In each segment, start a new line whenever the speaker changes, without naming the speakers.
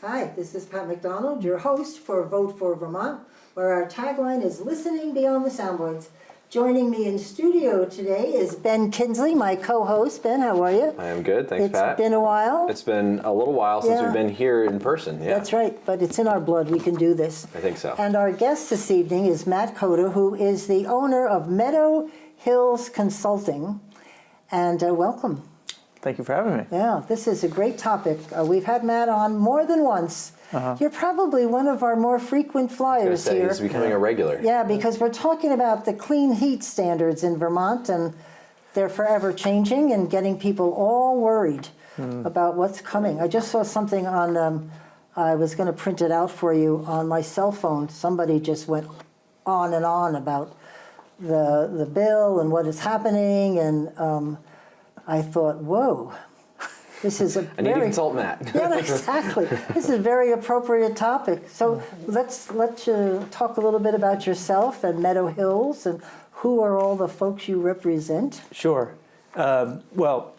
Hi, this is Pat McDonald, your host for Vote for Vermont, where our tagline is listening beyond the soundboards. Joining me in studio today is Ben Kinsley, my co-host. Ben, how are you?
I am good, thanks, Pat.
It's been a while.
It's been a little while since we've been here in person. Yeah.
That's right, but it's in our blood. We can do this.
I think so.
And our guest this evening is Matt Cota, who is the owner of Meadow Hills Consulting. And welcome.
Thank you for having me.
Yeah, this is a great topic. We've had Matt on more than once. You're probably one of our more frequent flyers here.
He's becoming a regular.
Yeah, because we're talking about the clean heat standards in Vermont, and they're forever changing and getting people all worried about what's coming. I just saw something on, I was going to print it out for you on my cell phone. Somebody just went on and on about the bill and what is happening, and I thought, whoa. This is a
I need to consult Matt.
Yeah, exactly. This is a very appropriate topic. So let's talk a little bit about yourself and Meadow Hills and who are all the folks you represent.
Sure. Well,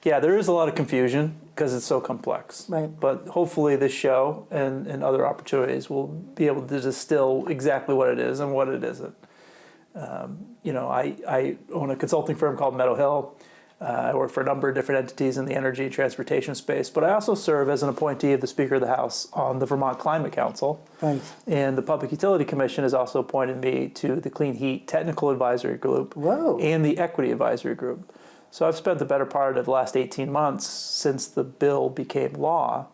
yeah, there is a lot of confusion because it's so complex.
Right.
But hopefully this show and other opportunities will be able to distill exactly what it is and what it isn't. I own a consulting firm called Meadow Hill. I work for a number of different entities in the energy and transportation space, but I also serve as an appointee of the Speaker of the House on the Vermont Climate Council.
Right.
And the Public Utility Commission has also appointed me to the Clean Heat Technical Advisory Group and the Equity Advisory Group. So I've spent the better part of the last 18 months since the bill became law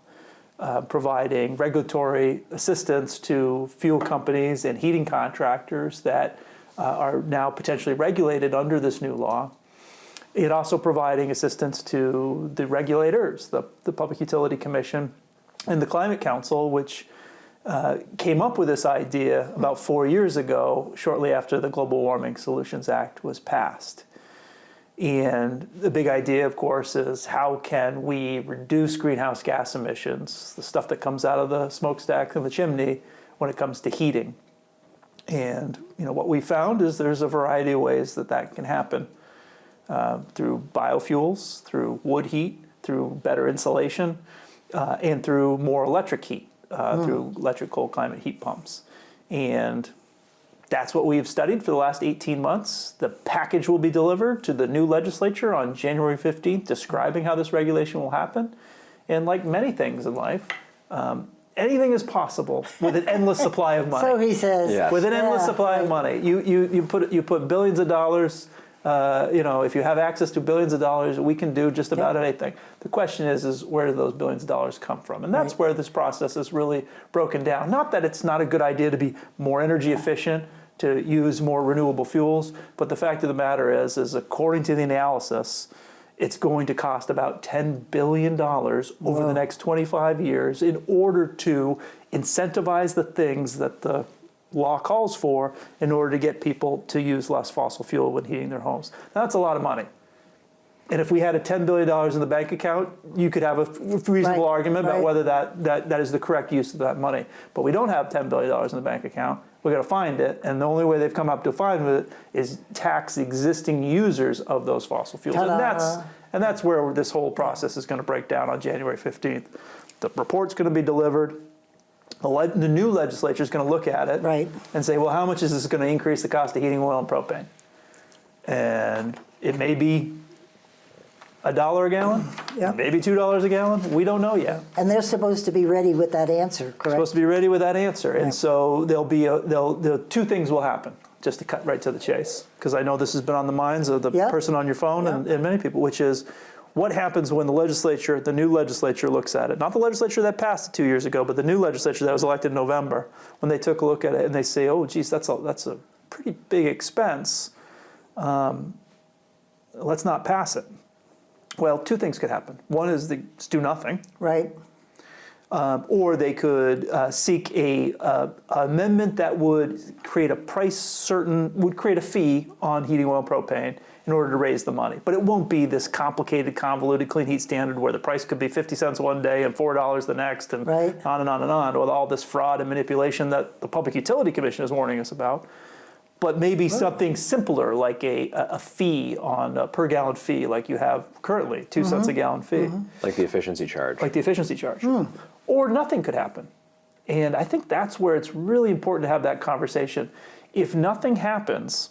providing regulatory assistance to fuel companies and heating contractors that are now potentially regulated under this new law. It also providing assistance to the regulators, the Public Utility Commission and the Climate Council, which came up with this idea about 4 years ago, shortly after the Global Warming Solutions Act was passed. And the big idea, of course, is how can we reduce greenhouse gas emissions, the stuff that comes out of the smokestack and the chimney when it comes to heating. And what we found is there's a variety of ways that can happen. Through biofuels, through wood heat, through better insulation, and through more electric heat, through electric cold climate heat pumps. And that's what we've studied for the last 18 months. The package will be delivered to the new legislature on January 15th, describing how this regulation will happen. And like many things in life, anything is possible with an endless supply of money.
So he says.
Yes.
With an endless supply of money. You put billions of dollars. If you have access to billions of dollars, we can do just about anything. The question is where do those billions of dollars come from? And that's where this process is really broken down. Not that it's not a good idea to be more energy efficient, to use more renewable fuels, but the fact of the matter is according to the analysis, it's going to cost about $10 billion over the next 25 years in order to incentivize the things that the law calls for in order to get people to use less fossil fuel when heating their homes. Now, that's a lot of money. And if we had a $10 billion in the bank account, you could have a reasonable argument about whether that is the correct use of that money. But we don't have $10 billion in the bank account. We're going to find it, and the only way they've come up to find it is tax existing users of those fossil fuels. And that's where this whole process is going to break down on January 15th. The report's going to be delivered. The new legislature is going to look at it and say, well, how much is this going to increase the cost of heating oil and propane? And it may be $1 a gallon, maybe $2 a gallon. We don't know yet.
And they're supposed to be ready with that answer, correct?
Supposed to be ready with that answer. And so two things will happen, just to cut right to the chase, because I know this has been on the minds of the person on your phone and many people, which is, what happens when the new legislature looks at it? Not the legislature that passed it 2 years ago, but the new legislature that was elected in November, when they took a look at it and they say, oh, geez, that's a pretty big expense. Let's not pass it. Well, two things could happen. One is they just do nothing.
Right.
Or they could seek a amendment that would create a create a fee on heating oil and propane in order to raise the money. But it won't be this complicated, convoluted clean heat standard where the price could be 50 cents one day and $4 the next, and on and on and on, with all this fraud and manipulation that the Public Utility Commission is warning us about. But maybe something simpler, like a fee on a per gallon fee, like you have currently, 2 cents a gallon fee.
Like the efficiency charge.
Like the efficiency charge. or nothing could happen. And I think that's where it's really important to have that conversation. If nothing happens,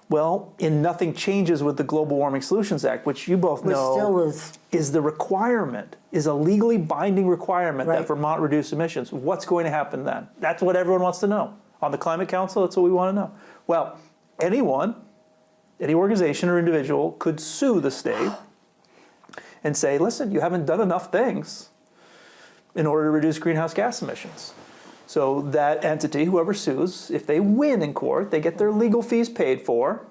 well, and nothing changes with the Global Warming Solutions Act, which you both know is the requirement, is a legally binding requirement that Vermont reduce emissions. What's going to happen then? That's what everyone wants to know. On the Climate Council, that's what we want to know. Well, anyone, any organization or individual could sue the state and say, listen, you haven't done enough things in order to reduce greenhouse gas emissions. So that entity, whoever sues, if they win in court, they get their legal fees paid for,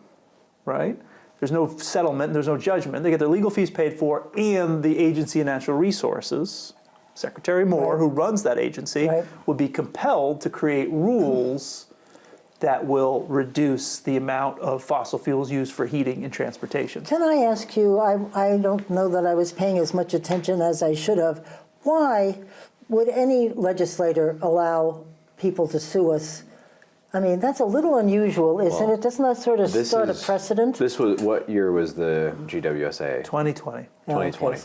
right? There's no settlement, there's no judgment. They get their legal fees paid for, and the Agency of Natural Resources, Secretary Moore, who runs that agency, would be compelled to create rules that will reduce the amount of fossil fuels used for heating and transportation.
Can I ask you, I don't know that I was paying as much attention as I should have, why would any legislator allow people to sue us? I mean, that's a little unusual, isn't it? Doesn't that sort of start a precedent?
This was, what year was the GWSA?
2020.
2020.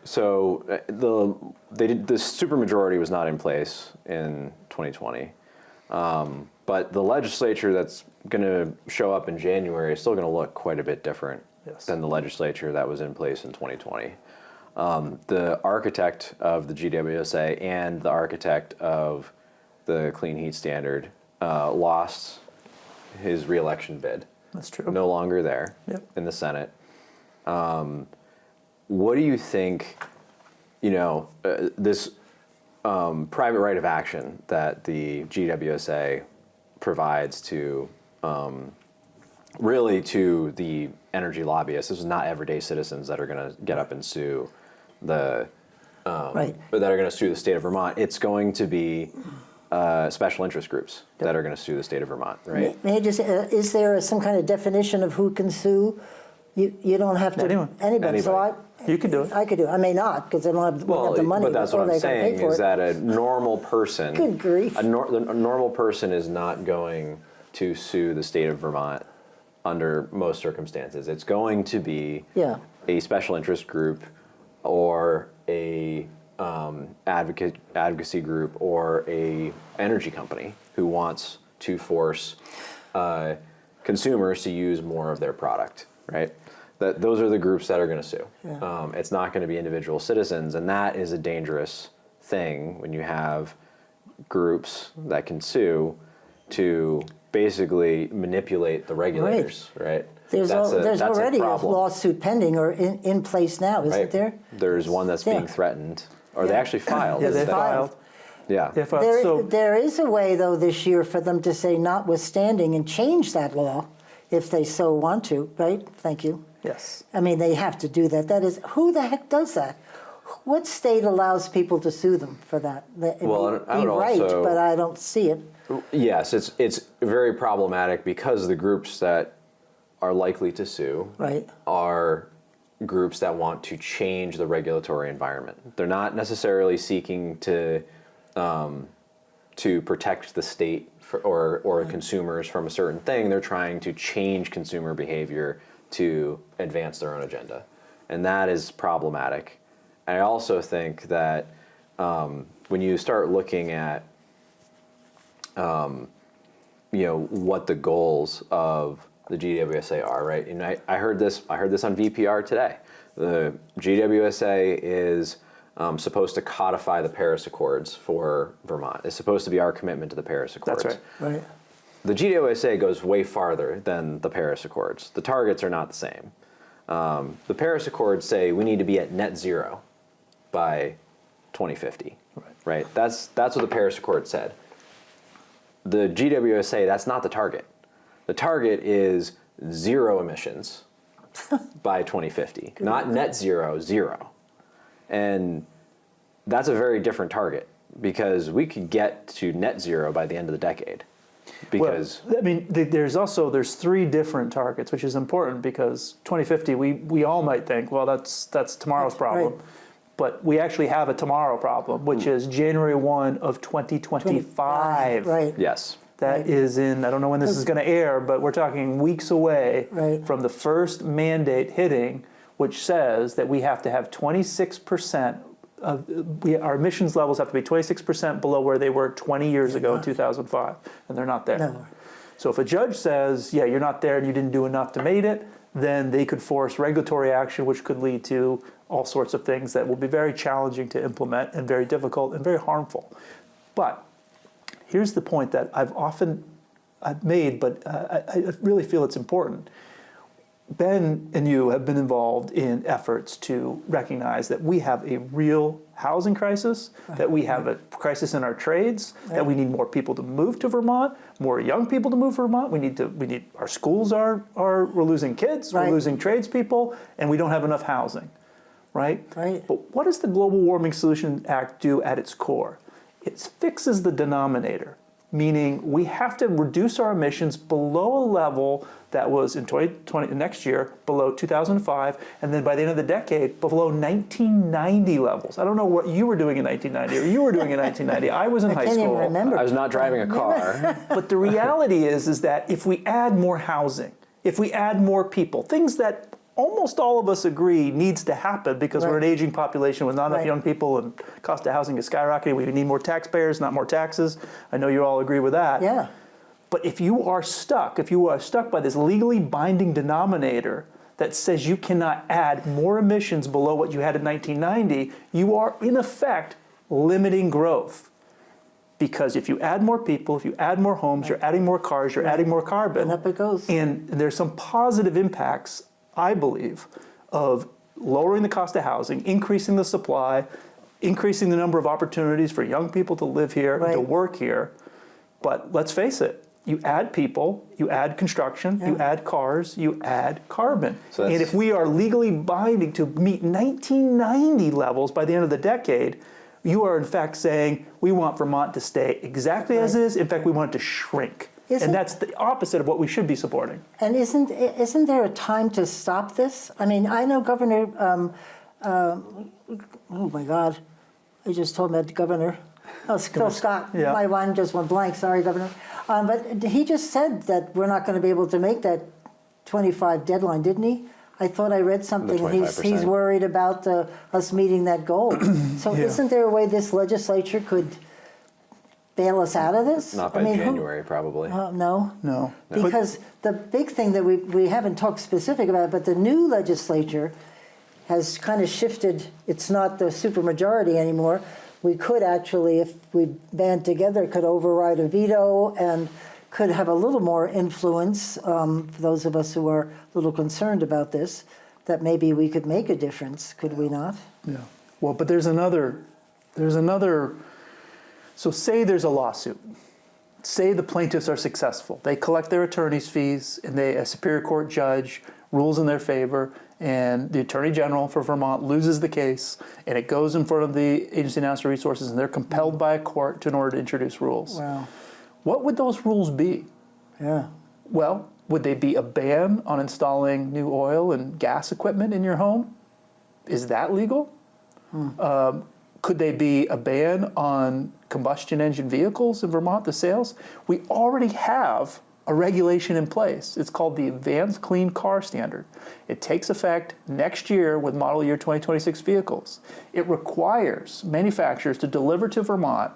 So the supermajority was not in place in 2020. But the legislature that's going to show up in January is still going to look quite a bit different than the legislature that was in place in 2020. The architect of the GWSA and the architect of the Clean Heat Standard lost his re-election bid.
That's true.
No longer there in the Senate. What do you think, this private right of action that the GWSA provides to really to the energy lobbyists? This is not everyday citizens that are going to get up and sue that are going to sue the state of Vermont. It's going to be special interest groups that are going to sue the state of Vermont, right?
May I just, is there some kind of definition of who can sue? You don't have to. Anybody. So
you could do it.
I could do it. I may not, because I don't have the money.
But that's what I'm saying, is that a normal person,
good grief,
a normal person is not going to sue the state of Vermont under most circumstances. It's going to be a special interest group or a advocacy group or a energy company who wants to force consumers to use more of their product, right? Those are the groups that are going to sue. It's not going to be individual citizens, and that is a dangerous thing when you have groups that can sue to basically manipulate the regulators, right?
There's already a lawsuit pending or in place now, isn't there?
There's one that's being threatened, or they actually filed.
They filed.
There is a way, though, this year for them to say notwithstanding and change that law if they so want to, right? Thank you.
Yes.
I mean, they have to do that. That is, who the heck does that? What state allows people to sue them for that?
Well, I would
right,
also,
but I don't see it.
Yes, it's very problematic because the groups that are likely to sue are groups that want to change the regulatory environment. They're not necessarily seeking to protect the state or consumers from a certain thing. They're trying to change consumer behavior to advance their own agenda, and that is problematic. I also think that when you start looking at what the goals of the GWSA are, right? And I heard this on VPR today. The GWSA is supposed to codify the Paris Accords for Vermont. It's supposed to be our commitment to the Paris Accords.
That's
right.
The GWSA goes way farther than the Paris Accords. The targets are not the same. The Paris Accords say we need to be at net zero by 2050. Right? That's what the Paris Accord said. The GWSA, that's not the target. The target is zero emissions by 2050, not net zero, zero. And that's a very different target because we could get to net zero by the end of the decade. Because
there's three different targets, which is important because 2050 we all might think, well, that's tomorrow's problem. Right. But we actually have a tomorrow problem, which is January 1 of 2025.
Right.
Yes.
That is in, I don't know when this is going to air, but we're talking weeks away from the first mandate hitting, which says that we have to have 26% our emissions levels have to be 26% below where they were 20 years ago in 2005, and they're not there.
No.
So if a judge says, yeah, you're not there and you didn't do enough to meet it, then they could force regulatory action, which could lead to all sorts of things that will be very challenging to implement and very difficult and very harmful. But here's the point that I've made, but I really feel it's important. Ben and you have been involved in efforts to recognize that we have a real housing crisis, that we have a crisis in our trades, that we need more people to move to Vermont, more young people to move to Vermont. We need our schools we're losing kids, we're losing tradespeople, and we don't have enough housing, right?
Right.
But what does the Global Warming Solution Act do at its core? It fixes the denominator, meaning we have to reduce our emissions below a level that was in 2020 next year below 2005, and then by the end of the decade below 1990 levels. I don't know what you were doing in 1990 or you were doing in 1990. I was in high school.
I can't even remember.
I was not driving a car.
But the reality is that if we add more housing, if we add more people, things that almost all of us agree needs to happen because we're an aging population with not enough young people and cost of housing is skyrocketing. We need more taxpayers, not more taxes. I know you all agree with that.
Yeah.
But if you are stuck by this legally binding denominator that says you cannot add more emissions below what you had in 1990, you are in effect limiting growth. Because if you add more people, if you add more homes, you're adding more cars, you're adding more carbon.
And up it goes.
And there's some positive impacts, I believe, of lowering the cost of housing, increasing the supply, increasing the number of opportunities for young people to live here, to work here. But let's face it, you add people, you add construction, you add cars, you add carbon. And if we are legally binding to meet 1990 levels by the end of the decade, you are in fact saying we want Vermont to stay exactly as it is. In fact, we want it to shrink. And that's the opposite of what we should be supporting.
And isn't there a time to stop this? I mean, I know Governor, oh my God, I just told him that Governor, Phil Scott.
Yeah.
My mind just went blank, sorry, Governor. But he just said that we're not going to be able to make that 25 deadline, didn't he? I thought I read something, and he's worried about us meeting that goal. So isn't there a way this legislature could bail us out of this?
Not by January, probably.
No. Because the big thing that we haven't talked specific about, but the new legislature has kind of shifted. It's not the supermajority anymore. We could actually, if we band together, could override a veto and could have a little more influence, for those of us who are a little concerned about this, that maybe we could make a difference, could we not?
Yeah. Well, but there's another, so say there's a lawsuit. Say the plaintiffs are successful. They collect their attorney's fees and a Superior Court judge rules in their favor, and the Attorney General for Vermont loses the case, and it goes in front of the Agency of Natural Resources, and they're compelled by a court in order to introduce rules.
Wow.
What would those rules be?
Yeah.
Well, would they be a ban on installing new oil and gas equipment in your home? Is that legal? Could they be a ban on combustion engine vehicles in Vermont, the sales? We already have a regulation in place. It's called the Advanced Clean Car Standard. It takes effect next year with model year 2026 vehicles. It requires manufacturers to deliver to Vermont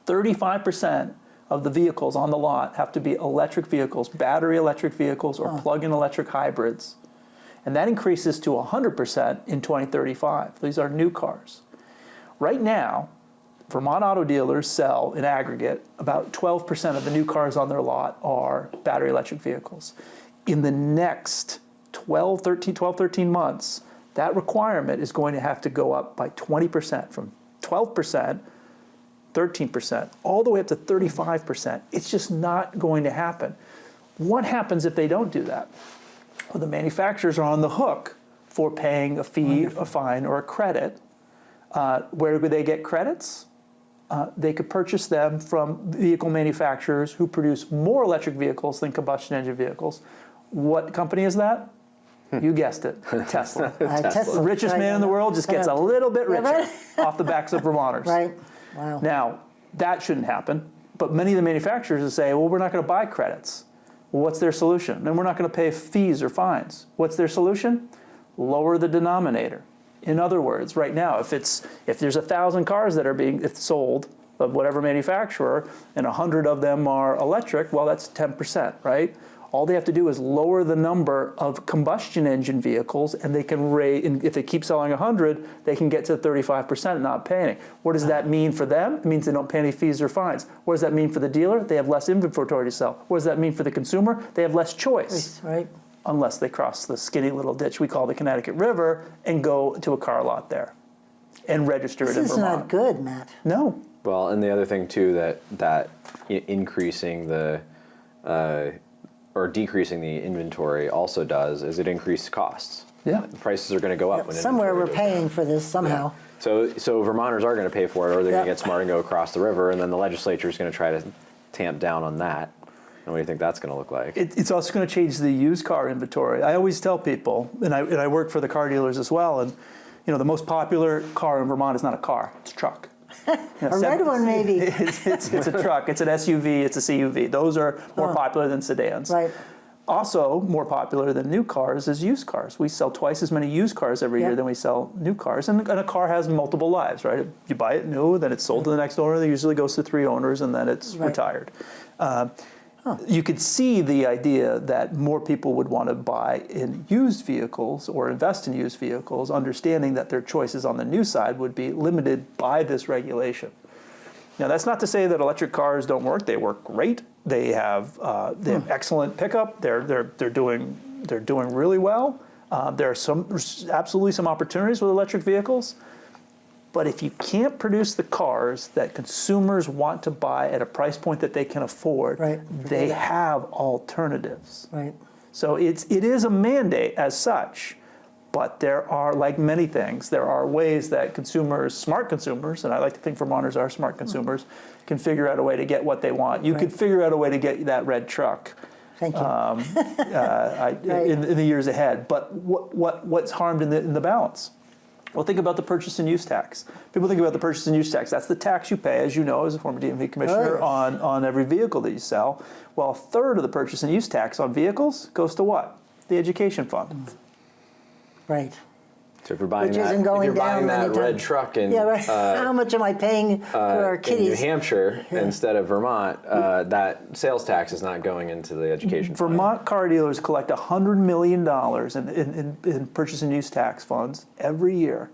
35% of the vehicles on the lot have to be electric vehicles, battery electric vehicles, or plug-in electric hybrids. And that increases to 100% in 2035. These are new cars. Right now, Vermont auto dealers sell, in aggregate, about 12% of the new cars on their lot are battery electric vehicles. In the next 12, 13 months, that requirement is going to have to go up by 20%, from 12%, 13%, all the way up to 35%. It's just not going to happen. What happens if they don't do that? Well, the manufacturers are on the hook for paying a fee, a fine, or a credit. Where would they get credits? They could purchase them from vehicle manufacturers who produce more electric vehicles than combustion engine vehicles. What company is that? You guessed it, Tesla.
Tesla.
The richest man in the world just gets a little bit richer off the backs of Vermonters.
Right. Wow.
Now, that shouldn't happen, but many of the manufacturers will say, well, we're not going to buy credits. Well, what's their solution? Then we're not going to pay fees or fines. What's their solution? Lower the denominator. In other words, right now, if there's 1,000 cars that are being sold of whatever manufacturer, and 100 of them are electric, well, that's 10%, right? All they have to do is lower the number of combustion engine vehicles, and they can raise, and if they keep selling 100, they can get to 35% and not pay any. What does that mean for them? It means they don't pay any fees or fines. What does that mean for the dealer? They have less inventory to sell. What does that mean for the consumer? They have less choice.
Right.
Unless they cross the skinny little ditch we call the Connecticut River and go to a car lot there and register it in Vermont.
This is not good, Matt.
No.
Well, and the other thing too that increasing the or decreasing the inventory also does is it increases costs.
Yeah.
The prices are going to go up. When
somewhere we're
inventory goes
paying
down.
for this somehow.
Yeah. So Vermonters are going to pay for it, or they're going to get smart and go across the river, and then the legislature is going to try to tamp down on that. And what do you think that's going to look like?
It's also going to change the used car inventory. I always tell people, and I work for the car dealers as well, and the most popular car in Vermont is not a car, it's a truck.
A red one, maybe.
It's a truck, it's an SUV, it's a CUV. Those are more popular than sedans.
Right.
Also, more popular than new cars is used cars. We sell twice as many used cars every year than we sell new cars. And a car has multiple lives, right? You buy it new, then it's sold to the next owner. It usually goes to 3 owners, and then it's retired. You could see the idea that more people would want to buy in used vehicles or invest in used vehicles, understanding that their choices on the new side would be limited by this regulation. Now, that's not to say that electric cars don't work. They work great. They have excellent pickup. They're doing really well. There are absolutely some opportunities with electric vehicles. But if you can't produce the cars that consumers want to buy at a price point that they can afford, they have alternatives.
Right.
So it is a mandate as such, but there are, like many things, there are ways that consumers, smart consumers, and I like to think Vermonters are smart consumers, can figure out a way to get what they want. You could figure out a way to get that red truck.
Thank you.
In the years ahead. But what's harmed in the balance? Well, think about the purchase and use tax. People think about the purchase and use tax. That's the tax you pay, as you know, as a former DMV commissioner, on every vehicle that you sell. Well, 1/3 of the purchase and use tax on vehicles goes to what? The education fund.
Right.
So if you're buying
Which isn't going down
that
anytime.
red truck in
How much am I paying for our kiddies?
in New Hampshire instead of Vermont, that sales tax is not going into the education fund.
Vermont car dealers collect $100 million in purchase and use tax funds every year.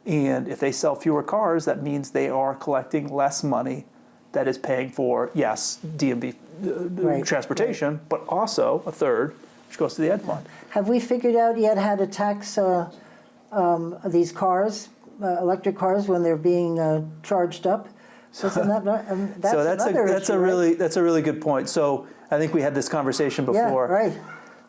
And if they sell fewer cars, that means they are collecting less money that is paying for, yes, DMV transportation, but also 1/3, which goes to the ed fund.
Have we figured out yet how to tax these cars, electric cars, when they're being charged up? That's
That's a really good point. So I think we had this conversation before.
Yeah, right.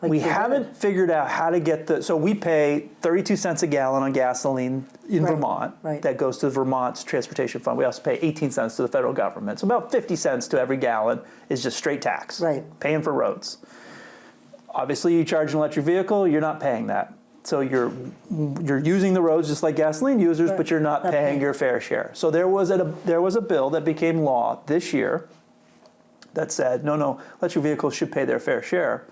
We haven't figured out how to get so we pay 32 cents a gallon on gasoline in Vermont.
Right.
That goes to Vermont's transportation fund. We also pay 18 cents to the federal government. So about 50 cents to every gallon is just straight tax.
Right.
Paying for roads. Obviously, you charge an electric vehicle, you're not paying that. So you're using the roads just like gasoline users, but you're not paying your fair share. So there was a bill that became law this year that said, no, electric vehicles should pay their fair share.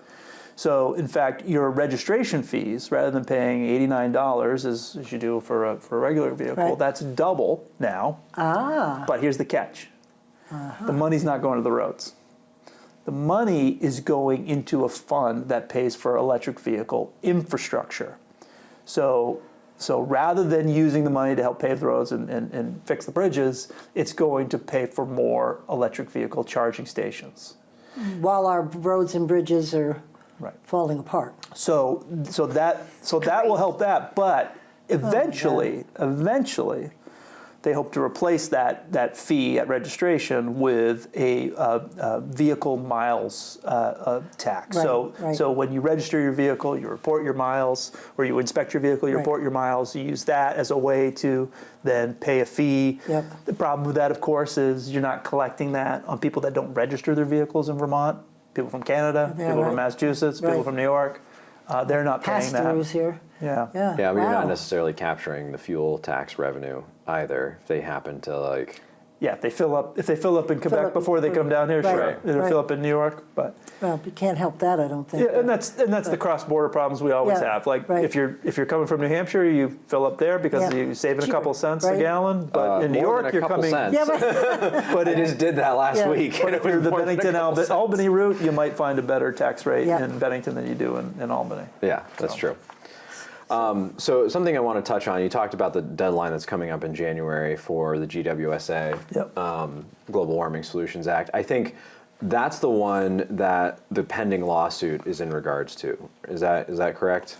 So in fact, your registration fees, rather than paying $89 as you do for a regular vehicle, that's double now. But here's the catch. The money's not going to the roads. The money is going into a fund that pays for electric vehicle infrastructure. So rather than using the money to help pave the roads and fix the bridges, it's going to pay for more electric vehicle charging stations.
While our roads and bridges are falling apart.
So that will help that, but eventually, they hope to replace that fee at registration with a vehicle miles tax. So when you register your vehicle, you report your miles, or you inspect your vehicle, you report your miles. You use that as a way to then pay a fee. The problem with that, of course, is you're not collecting that on people that don't register their vehicles in Vermont. People from Canada, people from Massachusetts, people from New York. They're not paying that.
Pass-throughs here.
Yeah,
but you're not necessarily capturing the fuel tax revenue either. If they happen to
yeah, if they fill up in Quebec before they come down here,
right,
sure. It'll fill up in New York, but
Well, you can't help that, I don't think.
yeah, and that's the cross-border problems we always
Yeah,
have. Like
right.
if you're coming from New Hampshire, you fill up there because
Yeah.
you're saving
Cheaper,
a couple cents
right.
a gallon. But in New
More
York,
than a
you're
couple
coming.
cents.
Yeah, but,
But
I just did that last
Yeah.
week.
But
and
if
it
you're
was
the
more than a
Bennington
couple cents.
Albany route, you might find a better tax rate
Yeah.
in Bennington than you do in Albany.
Yeah, that's true. So something I want to touch on, you talked about the deadline that's coming up in January for the GWSA,
Yep.
Global Warming Solutions Act. I think that's the one that the pending lawsuit is in regards to. Is that correct?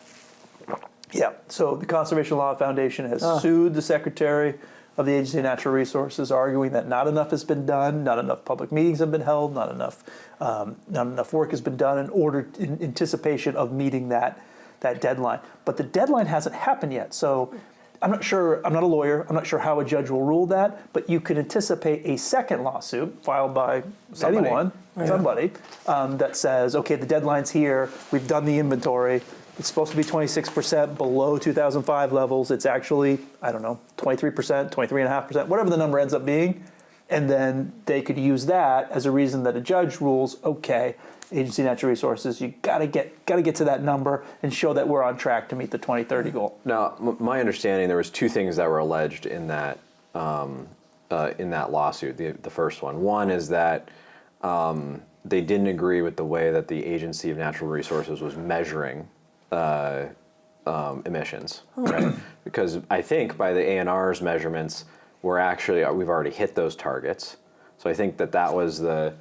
Yeah. So the Conservation Law Foundation has sued the Secretary of the Agency of Natural Resources, arguing that not enough has been done, not enough public meetings have been held, not enough work has been done in anticipation of meeting that deadline. But the deadline hasn't happened yet. So I'm not sure, I'm not a lawyer, I'm not sure how a judge will rule that, but you could anticipate a second lawsuit filed by
Somebody.
somebody, that says, okay, the deadline's here, we've done the inventory, it's supposed to be 26% below 2005 levels, it's actually, I don't know, 23%, 23.5%, whatever the number ends up being, and then they could use that as a reason that a judge rules, okay, Agency of Natural Resources, you gotta get to that number and show that we're on track to meet the 2030 goal.
Now, my understanding, there was two things that were alleged in that lawsuit. The first one. One is that they didn't agree with the way that the Agency of Natural Resources was measuring emissions, right? Because I think by the ANR's measurements, we've already hit those targets. So I think that was the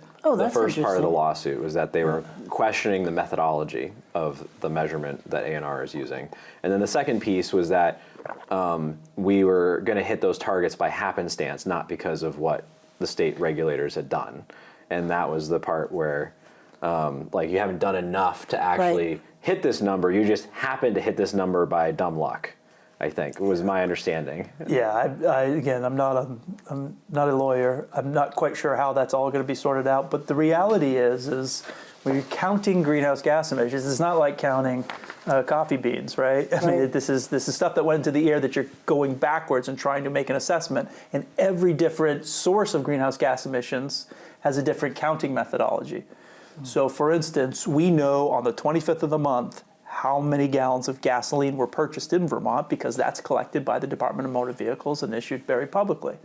first part of the lawsuit, was that they were questioning the methodology of the measurement that ANR is using. And then the second piece was that we were going to hit those targets by happenstance, not because of what the state regulators had done. And that was the part where you haven't done enough to actually hit this number. You just happened to hit this number by dumb luck, I think, was my understanding.
Yeah, again, I'm not a lawyer. I'm not quite sure how that's all going to be sorted out. But the reality is when you're counting greenhouse gas emissions, it's not like counting coffee beans, right? I mean, this is stuff that went into the air that you're going backwards and trying to make an assessment. And every different source of greenhouse gas emissions has a different counting methodology. So, for instance, we know on the 25th of the month how many gallons of gasoline were purchased in Vermont, because that's collected by the Department of Motor Vehicles and issued very publicly.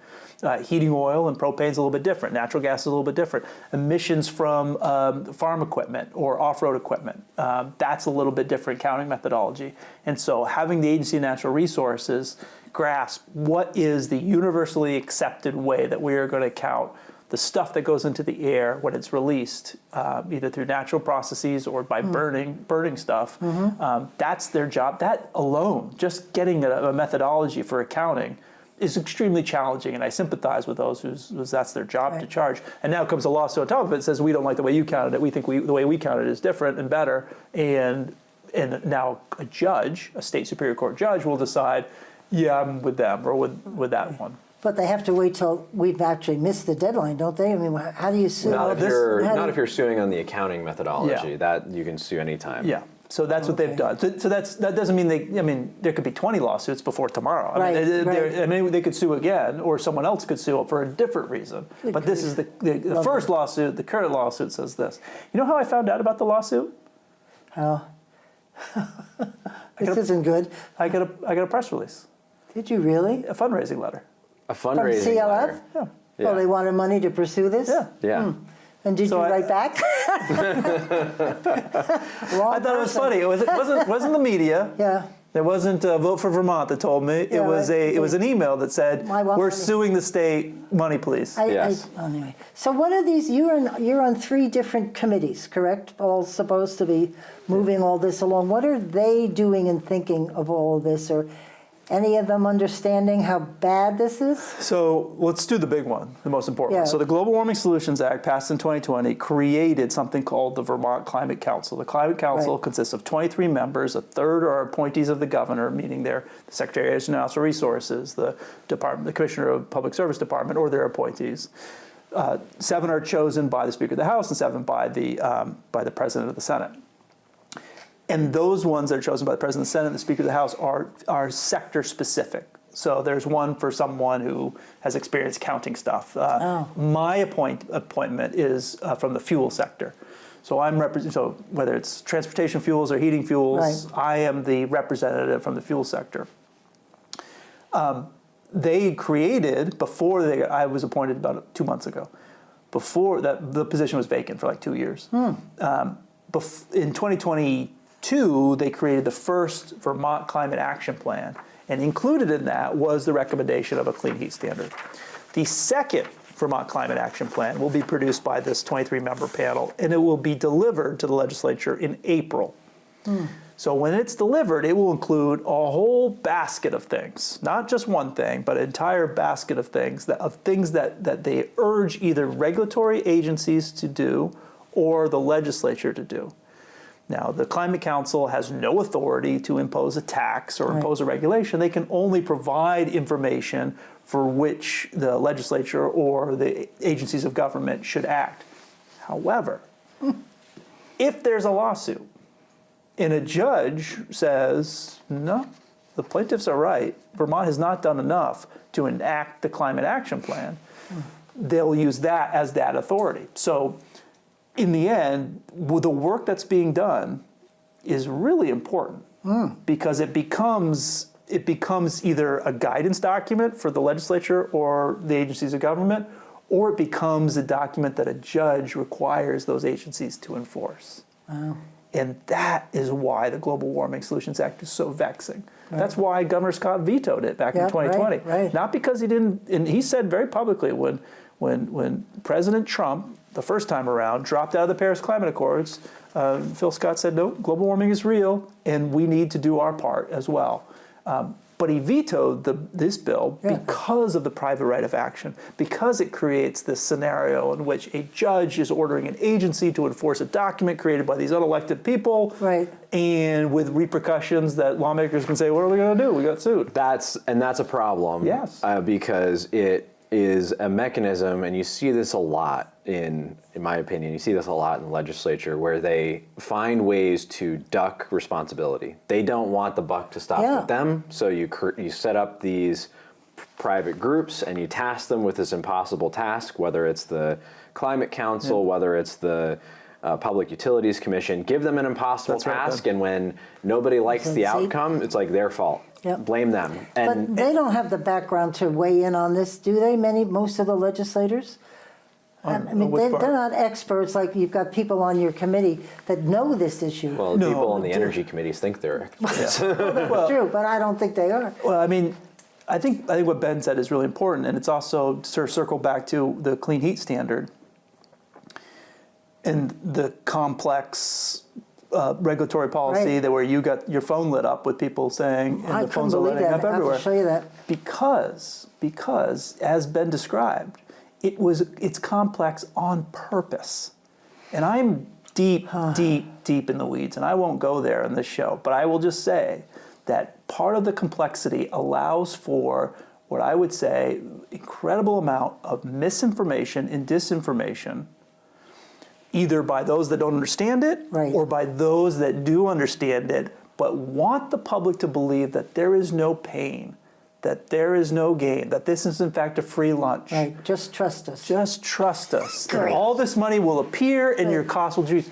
Heating oil and propane is a little bit different. Natural gas is a little bit different. Emissions from farm equipment or off-road equipment, that's a little bit different counting methodology. And so having the Agency of Natural Resources grasp what is the universally accepted way that we are going to count the stuff that goes into the air when it's released, either through natural processes or by burning stuff, that's their job. That alone, just getting a methodology for accounting, is extremely challenging, and I sympathize with those whose that's their job to charge. And now comes a lawsuit on top of it that says, we don't like the way you counted it, we think the way we counted it is different and better, and now a judge, a state Superior Court judge, will decide, yeah, I'm with them, or with that one.
But they have to wait till we've actually missed the deadline, don't they? I mean, how do you sue?
Not if you're suing on the accounting methodology. That you can sue anytime.
Yeah. So that's what they've done. So that doesn't mean there could be 20 lawsuits before tomorrow. I mean, they could sue again, or someone else could sue for a different reason. But this is the first lawsuit. The current lawsuit says this. You know how I found out about the lawsuit?
How? This isn't good.
I got a press release.
Did you really?
A fundraising letter.
A fundraising
From CLF?
letter.
Yeah.
Yeah. Oh, they wanted money to pursue this?
Yeah.
Yeah.
And did you write back?
I thought it was funny. It wasn't the media.
Yeah.
There wasn't a Vote for Vermont that told me. It was an email that said, "We're suing the state. Money, please."
Anyway, so what are these? You're on 3 different committees, correct? All supposed to be moving all this along. What are they doing and thinking of all of this, or any of them understanding how bad this is?
So let's do the big one, the most important one. So the Global Warming Solutions Act, passed in 2020, created something called the Vermont Climate Council. The Climate Council consists of 23 members. A third are appointees of the governor, meaning they're the Secretary of Natural Resources, the Commissioner of Public Service Department, or their appointees. 7 are chosen by the Speaker of the House and 7 by the President of the Senate. And those ones that are chosen by the President of the Senate and the Speaker of the House are sector specific. So there's one for someone who has experience counting stuff. My appointment is from the fuel sector. So so whether it's transportation fuels or heating fuels, right. I am the representative from the fuel sector. They created, I was appointed about 2 months ago, before that the position was vacant for like 2 years. In 2022, they created the first Vermont Climate Action Plan, and included in that was the recommendation of a clean heat standard. The second Vermont Climate Action Plan will be produced by this 23-member panel, and it will be delivered to the legislature in April. So when it's delivered, it will include a whole basket of things, not just one thing, but an entire basket of things that they urge either regulatory agencies to do or the legislature to do. Now, the Climate Council has no authority to impose a tax or impose a regulation. They can only provide information for which the legislature or the agencies of government should act. However, if there's a lawsuit and a judge says, no, the plaintiffs are right, Vermont has not done enough to enact the Climate Action Plan, they'll use that as that authority. So in the end, the work that's being done is really important because it becomes either a guidance document for the legislature or the agencies of government, or it becomes a document that a judge requires those agencies to enforce. And that is why the Global Warming Solutions Act is so vexing. That's why Governor Scott vetoed it back in 2020. Not because he didn't, and he said very publicly when President Trump, the first time around, dropped out of the Paris Climate Accords, Phil Scott said, no, global warming is real, and we need to do our part as well. But he vetoed this bill because of the private right of action, because it creates this scenario in which a judge is ordering an agency to enforce a document created by these unelected people, and with repercussions that lawmakers can say, what are we going to do? We got sued.
That's a problem.
Yes.
Because it is a mechanism, and you see this a lot in my opinion, you see this a lot in the legislature, where they find ways to duck responsibility. They don't want the buck to stop with them, so you set up these private groups and you task them with this impossible task, whether it's the Climate Council, whether it's the Public Utilities Commission. Give them an impossible task, and when nobody likes the outcome, it's like their fault. Blame them.
But they don't have the background to weigh in on this, do they? Most of the legislators? I mean, they're not experts. Like, you've got people on your committee that know this issue.
Well, people on the energy committees think they're experts.
That's true, but I don't think they are.
Well, I mean, I think what Ben said is really important, and it's also sort of circle back to the clean heat standard and the complex regulatory policy that where you got your phone lit up with people saying, and the phones are lighting up everywhere.
I have to show you that.
Because as Ben described, it's complex on purpose. And I'm deep in the weeds, and I won't go there in this show, but I will just say that part of the complexity allows for what I would say incredible amount of misinformation and disinformation, either by those that don't understand it or by those that do understand it but want the public to believe that there is no pain, that there is no gain, that this is in fact a free lunch.
Right, just trust us.
Just trust us. All this money will appear and your costs will decrease.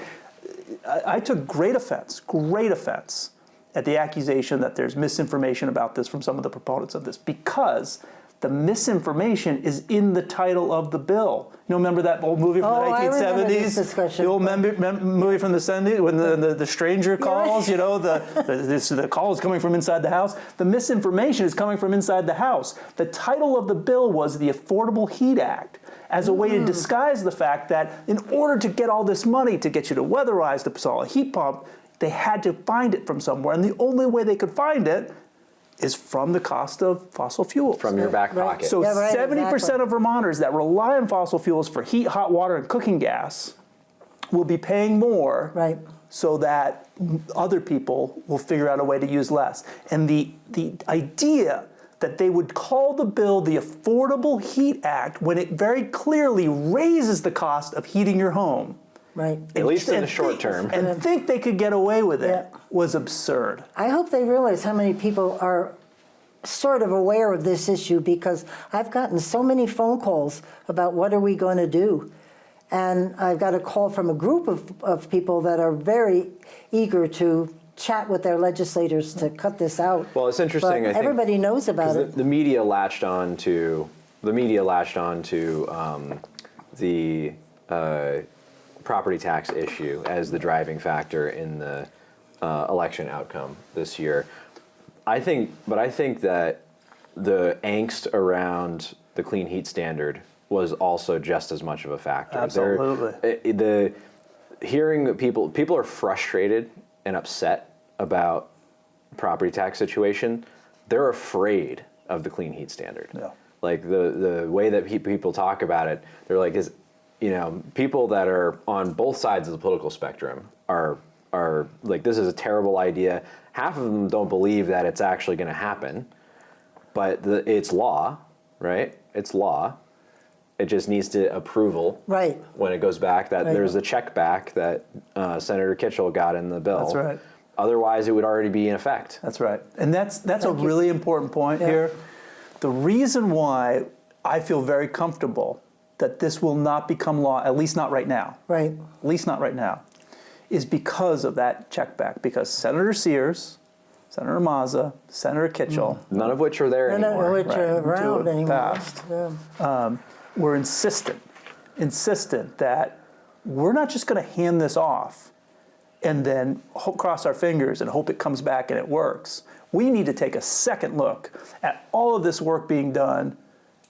I took great offense at the accusation that there's misinformation about this from some of the proponents of this, because the misinformation is in the title of the bill. You remember that old movie from the 1970s?
I remember this discussion.
The old movie from the 70s when the stranger calls, you know, the call is coming from inside the house. The misinformation is coming from inside the house. The title of the bill was the Affordable Heat Act, as a way to disguise the fact that in order to get all this money to get you to weatherize, to install a heat pump, they had to find it from somewhere. And the only way they could find it is from the cost of fossil fuels.
From your back pocket.
So 70% of Vermonters that rely on fossil fuels for heat, hot water, and cooking gas will be paying more so that other people will figure out a way to use less. And the idea that they would call the bill the Affordable Heat Act when it very clearly raises the cost of heating your home,
at least in the short term,
and think they could get away with it was absurd.
I hope they realize how many people are sort of aware of this issue because I've gotten so many phone calls about what are we going to do. And I've got a call from a group of people that are very eager to chat with their legislators to cut this out.
Well, it's interesting.
But
I think
everybody knows about it.
The media latched on to the property tax issue as the driving factor in the election outcome this year. I think that the angst around the clean heat standard was also just as much of a factor.
Absolutely.
Hearing people are frustrated and upset about property tax situation. They're afraid of the clean heat standard.
Yeah.
Like the way that people talk about it, they're like, people that are on both sides of the political spectrum are like, this is a terrible idea. Half of them don't believe that it's actually going to happen, but it's law, right? It's law. It just needs to approval.
Right.
When it goes back, there's a check back that Senator Kitchell got in the bill.
That's right.
Otherwise, it would already be in effect.
That's right. And that's a really important point here. The reason why I feel very comfortable that this will not become law, at least not right now.
Right.
At least not right now, is because of that check back. Because Senator Sears, Senator Mazza, Senator Kitchell,
none of which are there anymore.
None of which are around anymore.
Past. We're insistent that we're not just going to hand this off and then cross our fingers and hope it comes back and it works. We need to take a second look at all of this work being done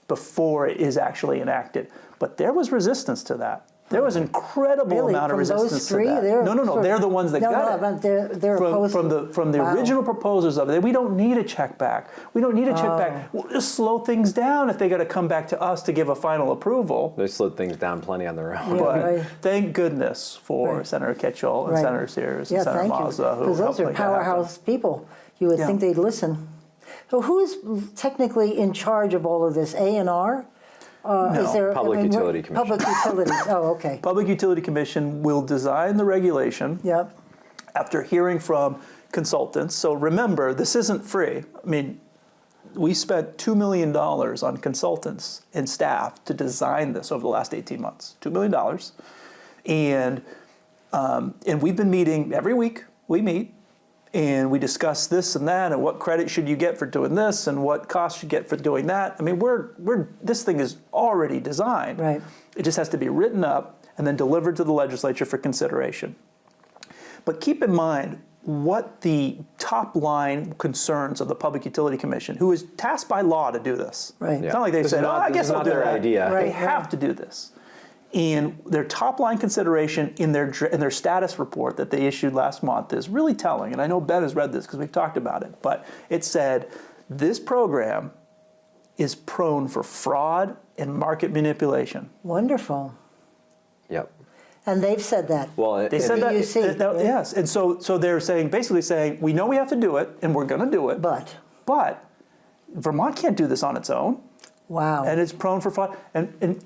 before it is actually enacted. But there was resistance to that. There was incredible amount of resistance to that. No, they're the ones that got it.
They're opposed
from the original proposers of it. We don't need a check back. We don't need a check back. We'll just slow things down if they got to come back to us to give a final approval.
They slowed things down plenty on their own.
Yeah,
But thank goodness for Senator Kitchell and Senator Sears and Senator Mazza, who
because those
helped
are
make that happen.
powerhouse people. You would think they'd listen. So who's technically in charge of all of this? A&R? Is there
Public Utility Commission.
Public Utilities. Oh, okay.
Public Utility Commission will design the regulation
Yep.
after hearing from consultants. So remember, this isn't free. I mean, we spent $2 million on consultants and staff to design this over the last 18 months. $2 million. And we've been meeting every week. We meet. And we discuss this and that, and what credit should you get for doing this, and what cost you get for doing that. I mean, this thing is already designed.
Right.
It just has to be written up and then delivered to the legislature for consideration. But keep in mind what the top line concerns of the Public Utility Commission, who is tasked by law to do this.
Right.
It's not like they said, I guess I'll do
their
that.
idea.
Right.
They have to do this. And their top line consideration in their status report that they issued last month is really telling. And I know Ben has read this because we've talked about it. But it said, this program is prone for fraud and market manipulation.
Wonderful.
Yep.
And they've said that.
Well,
They said that,
PUC.
yes. And so they're basically saying, we know we have to do it, and we're going to do it.
But
Vermont can't do this on its own.
wow.
And it's prone for fraud. And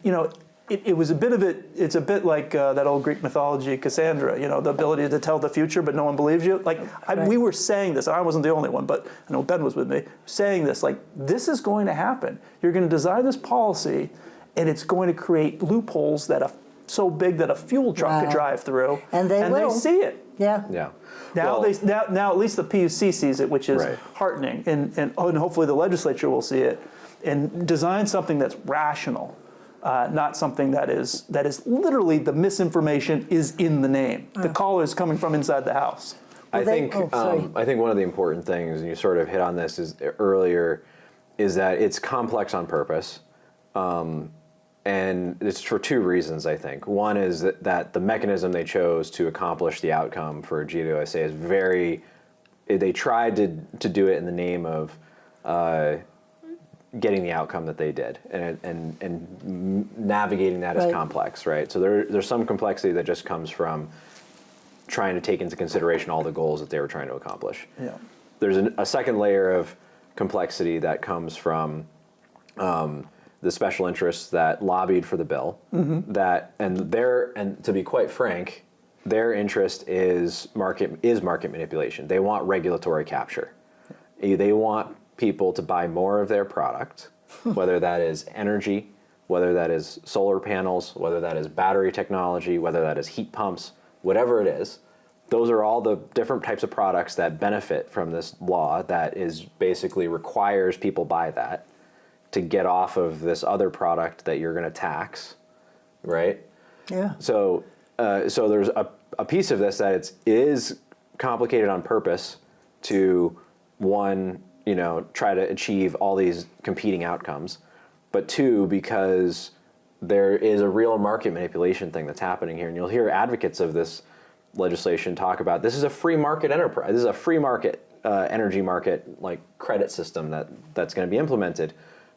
it was a bit of it. It's a bit like that old Greek mythology, Cassandra. The ability to tell the future, but no one believes you. We were saying this, and I wasn't the only one, but I know Ben was with me, saying this. Like, this is going to happen. You're going to design this policy, and it's going to create loopholes that are so big that a fuel truck could drive through.
And they will.
They see it.
Yeah.
Yeah.
Now at least the PUC sees it, which is
Right.
heartening, and hopefully the legislature will see it and design something that's rational. Not something that is literally the misinformation is in the name. The caller is coming from inside the house.
I think one of the important things, and you sort of hit on this earlier, is that it's complex on purpose, and it's for two reasons. I think one is that the mechanism they chose to accomplish the outcome for GWSA is very. They tried to do it in the name of. Getting the outcome that they did and navigating that is complex, right? So there's some complexity that just comes from trying to take into consideration all the goals that they were trying to accomplish.
Yeah.
There's a second layer of complexity that comes from the special interests that lobbied for the bill. And to be quite frank, their interest is market manipulation. They want regulatory capture. They want people to buy more of their product, whether that is energy, whether that is solar panels, whether that is battery technology, whether that is heat pumps, whatever it is. Those are all the different types of products that benefit from this law that is basically requires people buy that to get off of this other product that you're going to tax, right?
Yeah.
So there's a piece of this that it is complicated on purpose to, one, try to achieve all these competing outcomes, but two, because there is a real market manipulation thing that's happening here, and you'll hear advocates of this legislation talk about this is a free market enterprise. This is a free market energy market like credit system that's going to be implemented,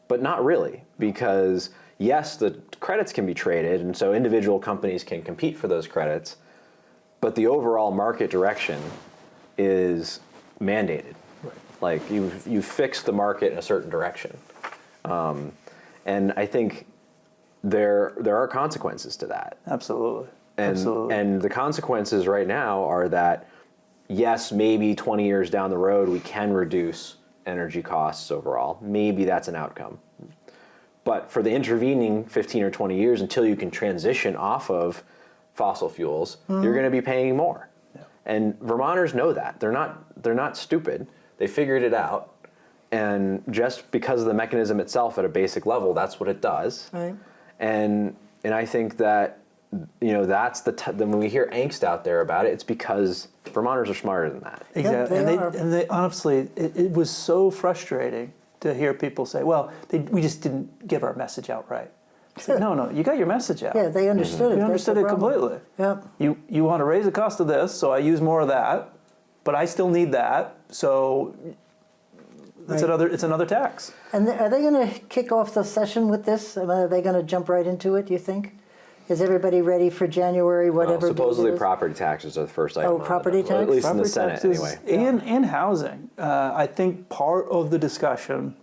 but not really, because yes, the credits can be traded, and so individual companies can compete for those credits, but the overall market direction is mandated. Right. Like you fix the market in a certain direction, and I think there are consequences to that.
Absolutely.
And the consequences right now are that, yes, maybe 20 years down the road, we can reduce energy costs overall. Maybe that's an outcome. But for the intervening 15 or 20 years until you can transition off of fossil fuels, you're going to be paying more. Yeah. And Vermonters know that. They're not stupid. They figured it out. And just because of the mechanism itself at a basic level, that's what it does.
Right. And
I think that that's when we hear angst out there about it, it's because Vermonters are smarter than that.
Exactly.
Yeah,
and they honestly, it was so frustrating to hear people say, well, we just didn't give our message out right. Said, no, you got your message out.
Yeah, they understood it.
You understood it completely.
Yep.
You want to raise the cost of this, so I use more of that, but I still need that, so it's another tax.
And are they going to kick off the session with this? Are they going to jump right into it, do you think? Is everybody ready for January, whatever?
Supposedly property taxes are the first item.
Oh, property tax?
At least
property
in the Senate,
taxes,
anyway.
And housing. I think part of the discussion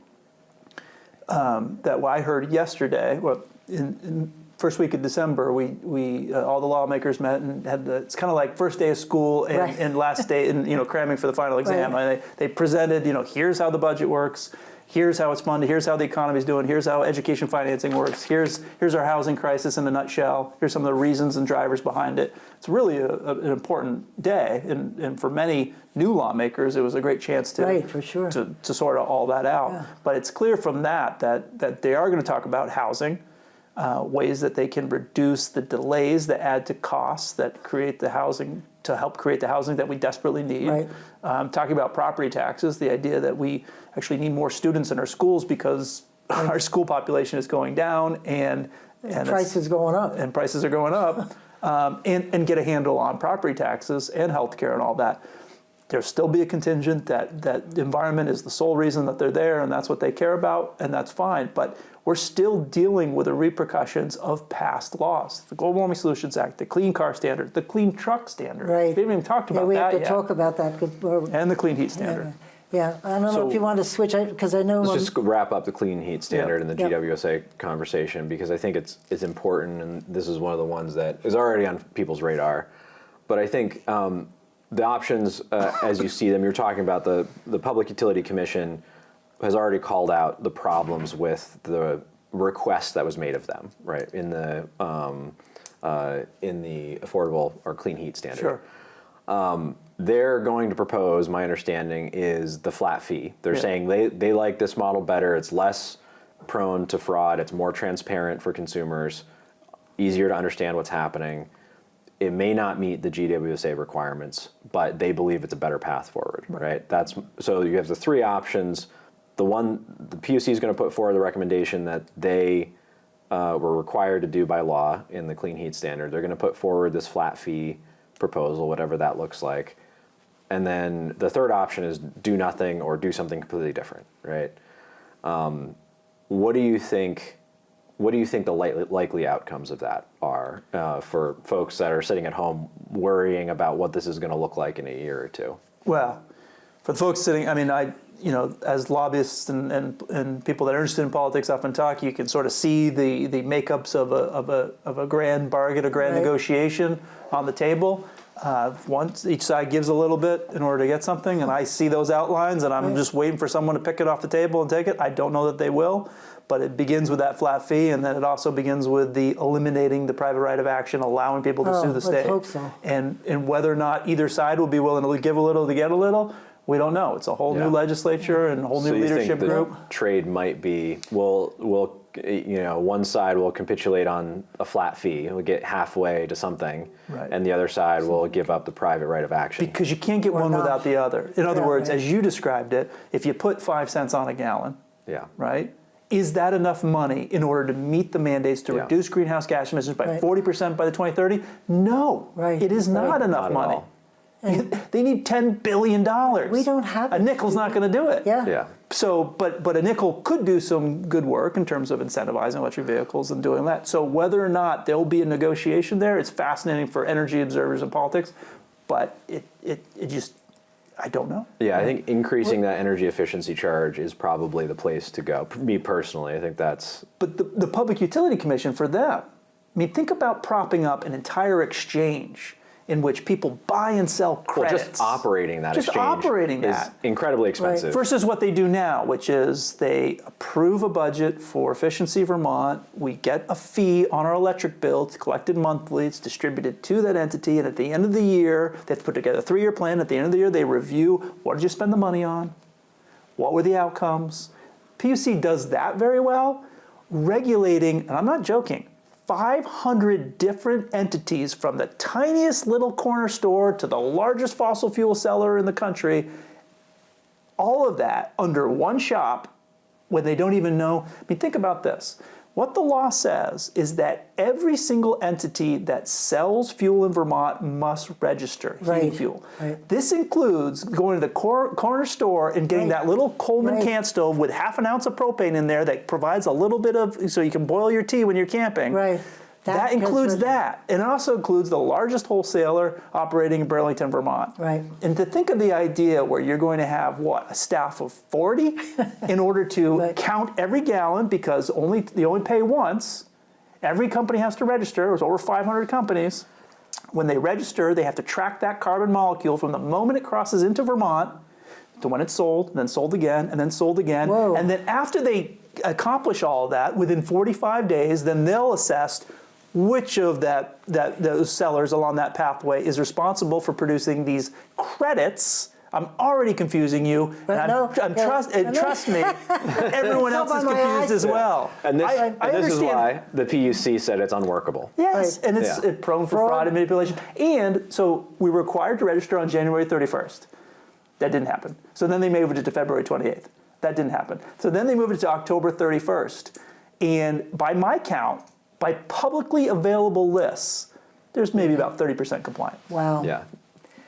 that I heard yesterday, in first week of December, we all the lawmakers met and had it's kind of like first day of school and last day, and cramming for the final exam. Right. They presented, here's how the budget works. Here's how it's funded. Here's how the economy's doing. Here's how education financing works. Here's our housing crisis in a nutshell. Here's some of the reasons and drivers behind it. It's really an important day, and for many new lawmakers, it was a great chance to
for sure.
to sort all that out. Yeah. But it's clear from that they are going to talk about housing, ways that they can reduce the delays that add to costs that create the housing, to help create the housing that we desperately need.
Right.
Talking about property taxes, the idea that we actually need more students in our schools because our school population is going down and
prices going up.
And prices are going up, and get a handle on property taxes and healthcare and all that. There'll still be a contingent that the environment is the sole reason that they're there, and that's what they care about, and that's fine. But we're still dealing with the repercussions of past laws. The Global Warming Solutions Act, the Clean Car Standard, the Clean Truck Standard.
Right.
We haven't even talked about that
yet. We have to
yet.
talk about that.
And the Clean Heat Standard.
Yeah. I don't know if you want to switch, because I know...
Let's just wrap up the Clean Heat Standard and the GWSA conversation, because I think it's important, and this is one of the ones that is already on people's radar. But I think the options, as you see them, you're talking about the Public Utility Commission has already called out the problems with the request that was made of them, right, in the affordable or clean heat standard.
Sure.
They're going to propose, my understanding, is the flat fee. They're saying they like this model better. It's less prone to fraud. It's more transparent for consumers, easier to understand what's happening. It may not meet the GWSA requirements, but they believe it's a better path forward, right? So you have the three options. The PUC is going to put forward the recommendation that they were required to do by law in the Clean Heat Standard. They're going to put forward this flat fee proposal, whatever that looks like. And then the third option is do nothing or do something completely different, right? What do you think the likely outcomes of that are for folks that are sitting at home worrying about what this is going to look like in a year or two? Well,
for the folks sitting, as lobbyists and people that are interested in politics often talk, you can sort of see the makeups of a grand bargain, a grand negotiation on the table. Once each side gives a little bit in order to get something, and I see those outlines, and I'm just waiting for someone to pick it off the table and take it. I don't know that they will, but it begins with that flat fee, and then it also begins with the eliminating the private right of action, allowing people to sue the state.
Let's hope so.
And whether or not either side will be willing to give a little to get a little, we don't know. It's a whole new legislature and a whole new leadership group.
Trade might be, one side will capitulate on a flat fee, we'll get halfway to something, and the other side will give up the private right of action.
Because you can't get one without the other. In other words, as you described it, if you put 5 cents on a gallon, right, is that enough money in order to meet the mandates to reduce greenhouse gas emissions by 40% by the 2030? No, it is not enough money. They need $10 billion.
We don't have
a nickel's not going to do it.
Yeah.
So, but a nickel could do some good work in terms of incentivizing electric vehicles and doing that. So whether or not there'll be a negotiation there, it's fascinating for energy observers and politics, but it just, I don't know.
Yeah, I think increasing that energy efficiency charge is probably the place to go. Me personally, I think that's...
But the Public Utility Commission, for them, I mean, think about propping up an entire exchange in which people buy and sell credits.
Well, just operating that exchange is incredibly expensive.
Versus what they do now, which is they approve a budget for Efficiency Vermont. We get a fee on our electric bill. It's collected monthly. It's distributed to that entity. And at the end of the year, they have to put together a 3-year plan. At the end of the year, they review, what did you spend the money on? What were the outcomes? PUC does that very well. Regulating, and I'm not joking, 500 different entities, from the tiniest little corner store to the largest fossil fuel seller in the country, all of that under one shop when they don't even know. I mean, think about this. What the law says is that every single entity that sells fuel in Vermont must register heating fuel. This includes going to the corner store and getting that little Coleman can stove with half an ounce of propane in there that provides a little bit of, so you can boil your tea when you're camping. That includes that. And it also includes the largest wholesaler operating in Burlington, Vermont. And to think of the idea where you're going to have, a staff of 40 in order to count every gallon, because they only pay once. Every company has to register. There's over 500 companies. When they register, they have to track that carbon molecule from the moment it crosses into Vermont to when it's sold, and then sold again, and then sold again. And then after they accomplish all of that, within 45 days, then they'll assess which of those sellers along that pathway is responsible for producing these credits. I'm already confusing you, and trust me, everyone else is confused as well.
And this is why the PUC said it's unworkable.
Yes, and it's prone for fraud and manipulation. And so we were required to register on January 31st. That didn't happen. So then they moved it to February 28th. That didn't happen. So then they moved it to October 31st. And by my count, by publicly available lists, there's maybe about 30% compliant.
Wow.
Yeah.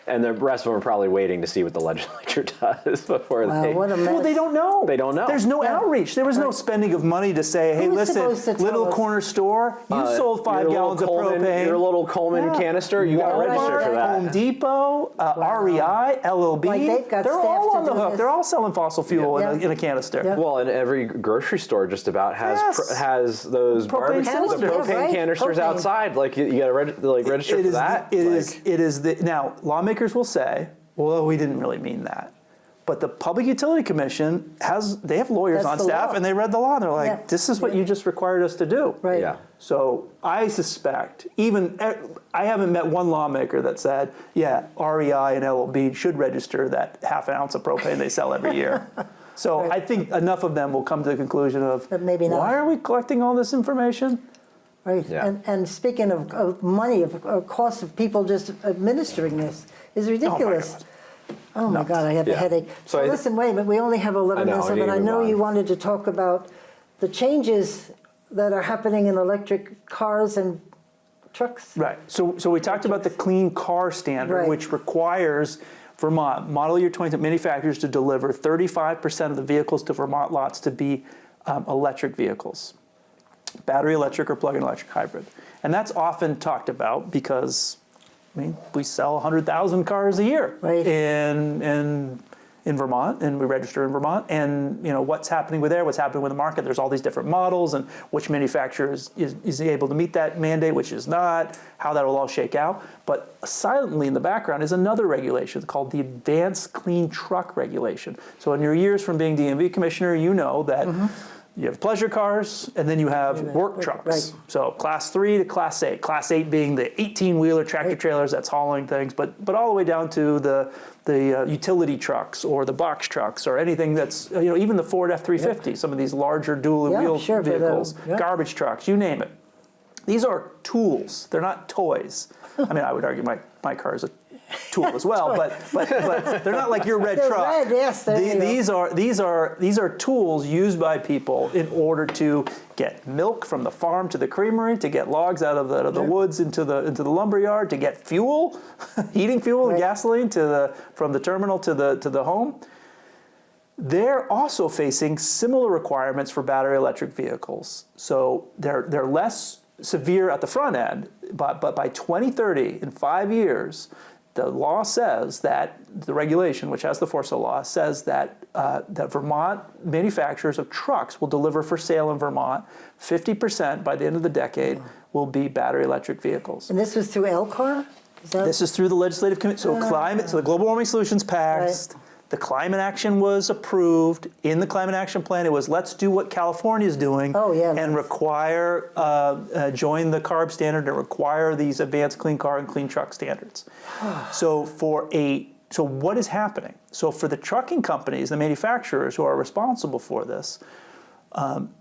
And the rest of them are probably waiting to see what the legislature does before they...
What a mess.
Well, they don't know.
They don't know.
There's no outreach. There was no spending of money to say, hey, listen, little corner store, you sold 5 gallons of propane.
Your little Coleman canister, you got to register for that.
Home Depot, REI, LLB, they're all on the hook. They're all selling fossil fuel in a canister.
Well, and every grocery store just about has those propane canisters outside. Like, you got to register for that.
Now, lawmakers will say, well, we didn't really mean that. But the Public Utility Commission they have lawyers on staff, and they read the law, and they're like, this is what you just required us to do. So I suspect, I haven't met one lawmaker that said, REI and LLB should register that half an ounce of propane they sell every year. So I think enough of them will come to the conclusion of, maybe not. Why are we collecting all this information?
And speaking of money, of cost of people just administering this is ridiculous. Oh my God, I have a headache. So listen, wait a minute, we only have 11 minutes, but I know you wanted to talk about the changes that are happening in electric cars and trucks.
So we talked about the Clean Car Standard, which requires Vermont model year 20 manufacturers to deliver 35% of the vehicles to Vermont lots to be electric vehicles. Battery electric or plug-in electric hybrid. And that's often talked about because, we sell 100,000 cars a year. And in Vermont, and we register in Vermont, and what's happening with there, what's happening with the market. There's all these different models, and which manufacturer is able to meet that mandate, which is not, how that will all shake out. But silently in the background is another regulation called the Advanced Clean Truck Regulation. So in your years from being DMV commissioner, you know that you have pleasure cars, and then you have work trucks.
Right.
So class 3 to class 8. Class 8 being the 18-wheeler tractor trailers that's hauling things, but all the way down to the utility trucks or the box trucks or anything that's, even the Ford F-350, some of these larger dual-wheel vehicles, garbage trucks, you name it. These are tools. They're not toys. I mean, I would argue my car is a tool as well, but they're not like your red truck.
Red, yes,
These are tools used by people in order to get milk from the farm to the creamery, to get logs out of the woods into the lumber yard, to get fuel, heating fuel and gasoline from the terminal to the home. They're also facing similar requirements for battery electric vehicles. So they're less severe at the front end, but by 2030, in 5 years, the law says that, the regulation, which has the force of law, says that that Vermont manufacturers of trucks will deliver for sale in Vermont 50% by the end of the decade will be battery electric vehicles.
And this was through LCAR?
This is through the Legislative Committee. So the Global Warming Solutions passed.
Right.
The climate action was approved. In the climate action plan, it was let's do what California is doing and require, join the CARB standard and require these advanced clean car and clean truck standards. So what is happening? So for the trucking companies, the manufacturers who are responsible for this,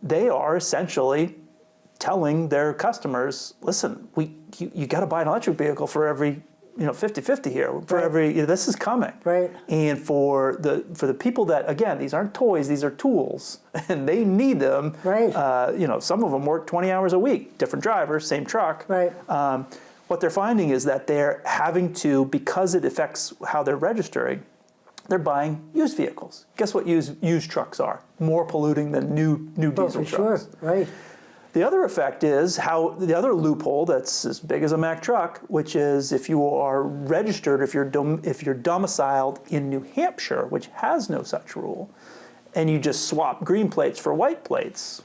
they are essentially telling their customers, listen, you got to buy an electric vehicle for every 50-50 here for every, this is coming.
Right.
And for the people that, again, these aren't toys, these are tools, and they need them.
Right.
Some of them work 20 hours a week, different drivers, same truck.
Right.
What they're finding is that they're having to, because it affects how they're registering, they're buying used vehicles. Guess what used trucks are? More polluting than new diesel trucks.
Sure, right.
The other effect is the other loophole that's as big as a Mack truck, which is if you are registered, if you're domiciled in New Hampshire, which has no such rule, and you just swap green plates for white plates.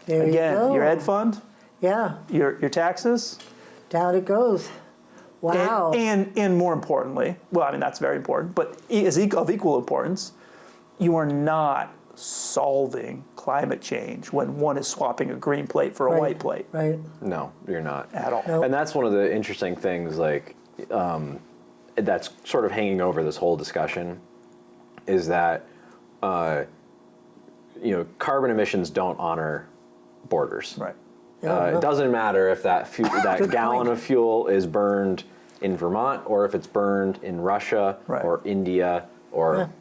There
Again,
you go.
your ed fund, your taxes.
Down it goes. Wow.
And more importantly, well, I mean, that's very important, but of equal importance, you are not solving climate change when one is swapping a green plate for a white plate.
Right.
No, you're not.
At all.
Nope.
And that's one of the interesting things, that's sort of hanging over this whole discussion, is that, carbon emissions don't honor borders.
Right.
It doesn't matter if that gallon of fuel is burned in Vermont or if it's burned in Russia or India or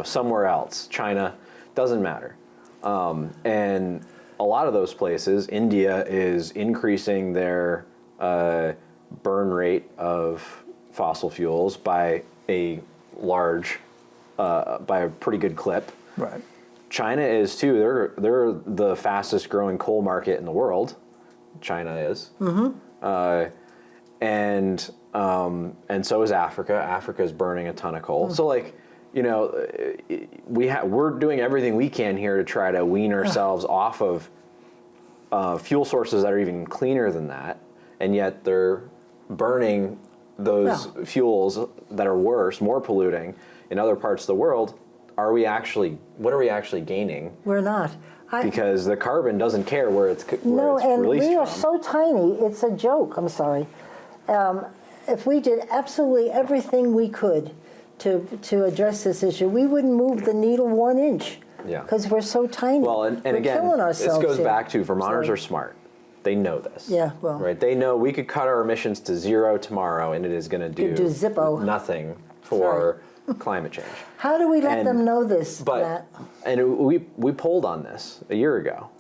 somewhere else, China. Doesn't matter. And a lot of those places, India is increasing their burn rate of fossil fuels by a pretty good clip.
Right.
China is too. They're the fastest growing coal market in the world. China is. Mm-hmm. And so is Africa. Africa is burning a ton of coal. So we're doing everything we can here to try to wean ourselves off of fuel sources that are even cleaner than that, and yet they're burning those fuels that are worse, more polluting in other parts of the world. What are we actually gaining?
We're not.
Because the carbon doesn't care where it's released from.
No, and we are so tiny, it's a joke, I'm sorry. If we did absolutely everything we could to address this issue, we wouldn't move the needle 1 inch.
Yeah.
Because we're so tiny.
Well, and
we're
again,
killing ourselves
this goes
here.
back to Vermonters are smart. They know this.
Yeah, well.
Right? They know we could cut our emissions to 0 tomorrow and it is going to do
zippo.
nothing for climate change.
How do we let them know this, Matt?
And we polled on this a year ago.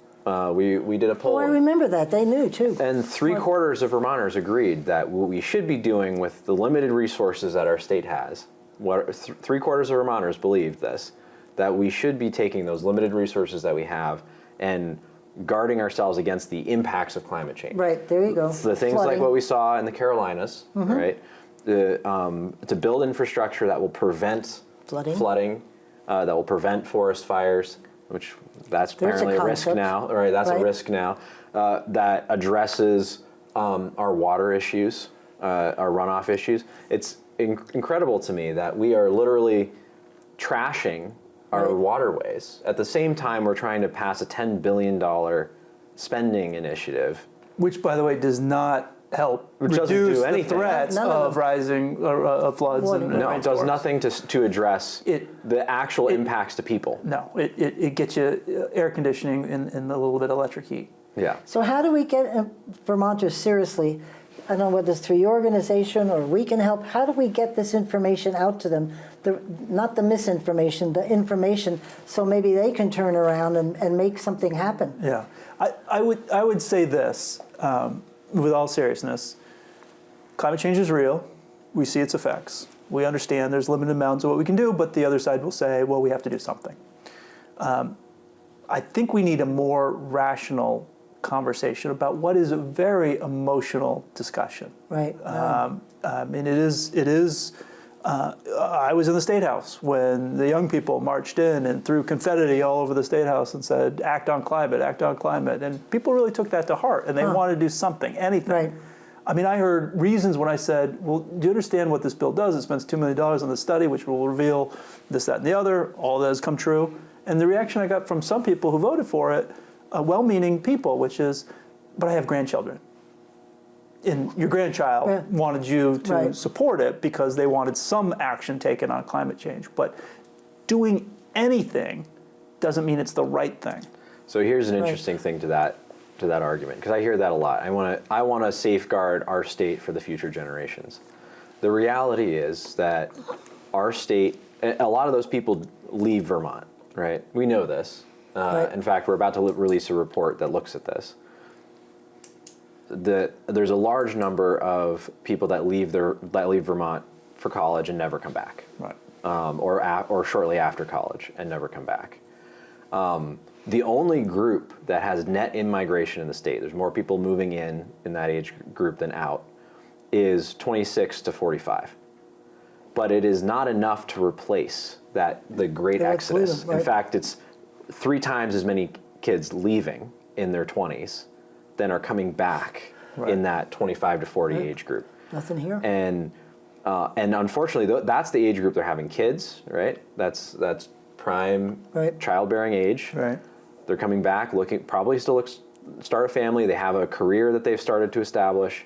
We did a poll.
Oh, I remember that. They knew, too.
And 3/4 of Vermonters agreed that what we should be doing with the limited resources that our state has, 3/4 of Vermonters believed this, that we should be taking those limited resources that we have and guarding ourselves against the impacts of climate change.
Right, there you go.
The things like what we saw in the Carolinas, right? to build infrastructure that will prevent flooding, that will prevent forest fires, which that's apparently a risk now, right? That's a risk now. That addresses our water issues, our runoff issues. It's incredible to me that we are literally trashing our waterways. At the same time, we're trying to pass a $10 billion spending initiative.
Which, by the way, does not help reduce the threats of rising floods.
No, it does nothing to address the actual impacts to people.
No, it gets you air conditioning and a little bit of electric heat.
Yeah.
So how do we get Vermonters seriously? I don't know whether it's through your organization or we can help. How do we get this information out to them? Not the misinformation, the information, so maybe they can turn around and make something happen.
Yeah, I would say this, with all seriousness, climate change is real. We see its effects. We understand there's limited amounts of what we can do, but the other side will say, well, we have to do something. I think we need a more rational conversation about what is a very emotional discussion.
Right.
And it is. I was in the State House when the young people marched in and threw confetti all over the State House and said, act on climate, and people really took that to heart, and they wanted to do something, anything.
Right.
I mean, I heard reasons when I said, well, do you understand what this bill does? It spends $2 million on the study, which will reveal this, that, and the other. All that has come true. And the reaction I got from some people who voted for it, well-meaning people, which is, but I have grandchildren. And your grandchild wanted you to support it because they wanted some action taken on climate change. But doing anything doesn't mean it's the right thing.
So here's an interesting thing to that argument, because I hear that a lot. I want to safeguard our state for the future generations. The reality is that our state, a lot of those people leave Vermont, right? We know this. In fact, we're about to release a report that looks at this. There's a large number of people that leave Vermont for college and never come back,
right?
Or shortly after college and never come back. The only group that has net in-migration in the state, there's more people moving in that age group than out, is 26 to 45. But it is not enough to replace the great exodus. In fact, it's 3 times as many kids leaving in their 20s than are coming back in that 25 to 40 age group.
Nothing here.
And unfortunately, that's the age group they're having kids, right? That's prime childbearing age.
Right.
They're coming back, probably still start a family. They have a career that they've started to establish.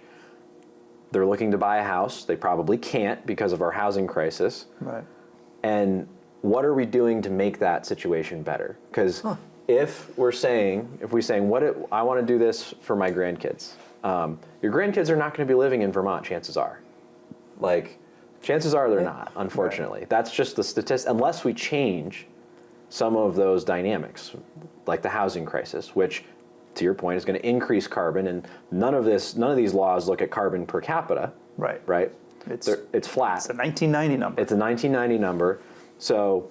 They're looking to buy a house. They probably can't because of our housing crisis.
Right.
And what are we doing to make that situation better? Because if we saying, I want to do this for my grandkids, your grandkids are not going to be living in Vermont, chances are. Chances are they're not, unfortunately. Right. That's just the statistic, unless we change some of those dynamics, like the housing crisis, which, to your point, is going to increase carbon, and none of these laws look at carbon per capita. Right. Right? It's flat.
It's a 1990 number.
It's a 1990 number. So,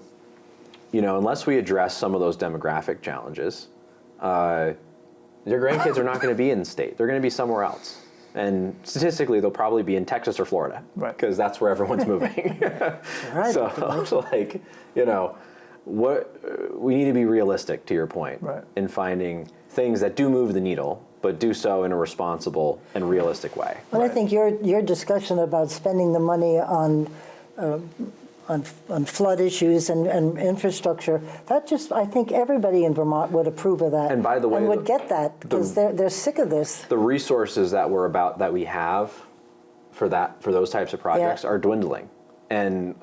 unless we address some of those demographic challenges, your grandkids are not going to be in the state. They're going to be somewhere else. And statistically, they'll probably be in Texas or Florida, because that's where everyone's moving. We need to be realistic, to your point, in finding things that do move the needle, but do so in a responsible and realistic way.
Well, I think your discussion about spending the money on flood issues and infrastructure, I think everybody in Vermont would approve of that.
And by the way,
and would get that, because they're sick of this.
The resources that we have for those types of projects are dwindling, and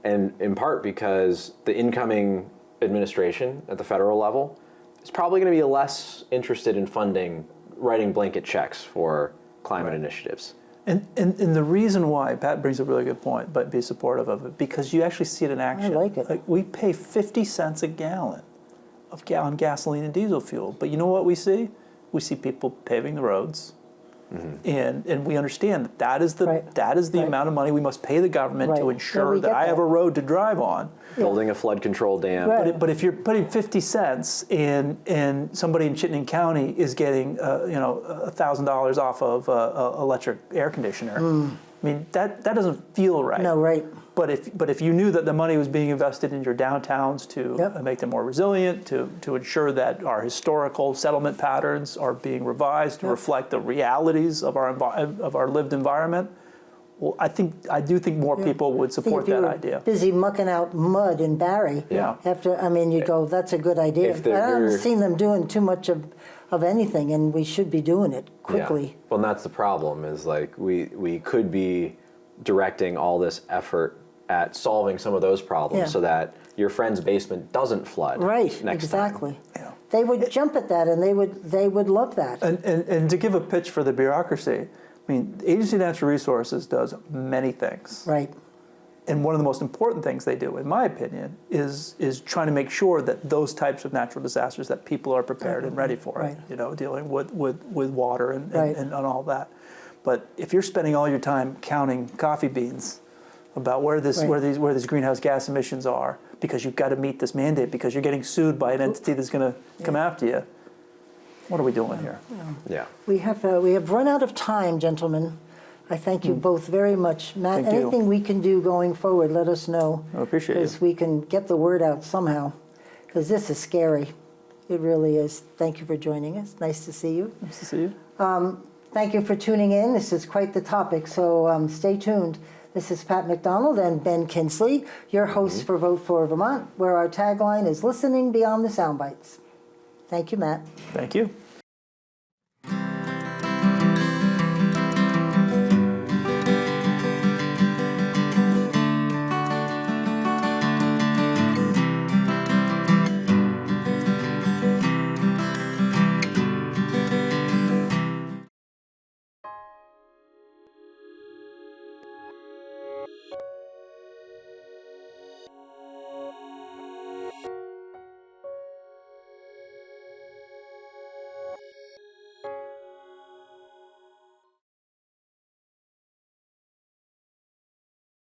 in part because the incoming administration at the federal level is probably going to be less interested in writing blanket checks for climate initiatives.
And the reason why, Pat brings a really good point, but be supportive of it, because you actually see it in action.
I like it.
We pay 50 cents a gallon on gasoline and diesel fuel, but you know what we see? We see people paving the roads, and we understand that is the amount of money we must pay the government to ensure that I have a road to drive on.
Building a flood control dam.
But if you're putting 50 cents and somebody in Chittenden County is getting $1,000 off of electric air conditioner, I mean, that doesn't feel right.
No, right.
But if you knew that the money was being invested in your downtowns to
Yep.
make them more resilient, to ensure that our historical settlement patterns are being revised to
Yep.
reflect the realities of our lived environment, well, I do think more people would support
If you
that
were
idea.
busy mucking out mud in Barry,
Yeah.
you go, that's a good idea.
If
But I haven't
they're-
seen them doing too much of anything, and we should be doing it quickly.
Yeah. Well, and that's the problem is like we could be directing all this effort at solving some of those problems
Yeah.
so that your friend's basement doesn't flood
Right,
next
exactly.
time.
Yeah.
They would jump at that, and they would love that.
And to give a pitch for the bureaucracy, I mean, the Agency of Natural Resources does many things.
Right.
And one of the most important things they do, in my opinion, is trying to make sure that those types of natural disasters, that people are prepared and ready for
Right.
it, you know, dealing with water and,
Right.
and all that. But if you're spending all your time counting coffee beans about where these greenhouse gas emissions are, because you've got to meet this mandate, because you're getting sued by an entity that's going to come after you, what are we doing here?
Yeah.
We have run out of time, gentlemen. I thank you both very much. Matt,
Thank you.
anything we can do going forward, let us know.
I appreciate it.
Because we can get the word out somehow. Because this is scary. It really is. Thank you for joining us. Nice to see you.
Nice to see you.
Thank you for tuning in. This is quite the topic, so stay tuned. This is Pat McDonald and Ben Kinsley, your hosts for Vote for Vermont, where our tagline is listening beyond the sound bites. Thank you, Matt.
Thank you.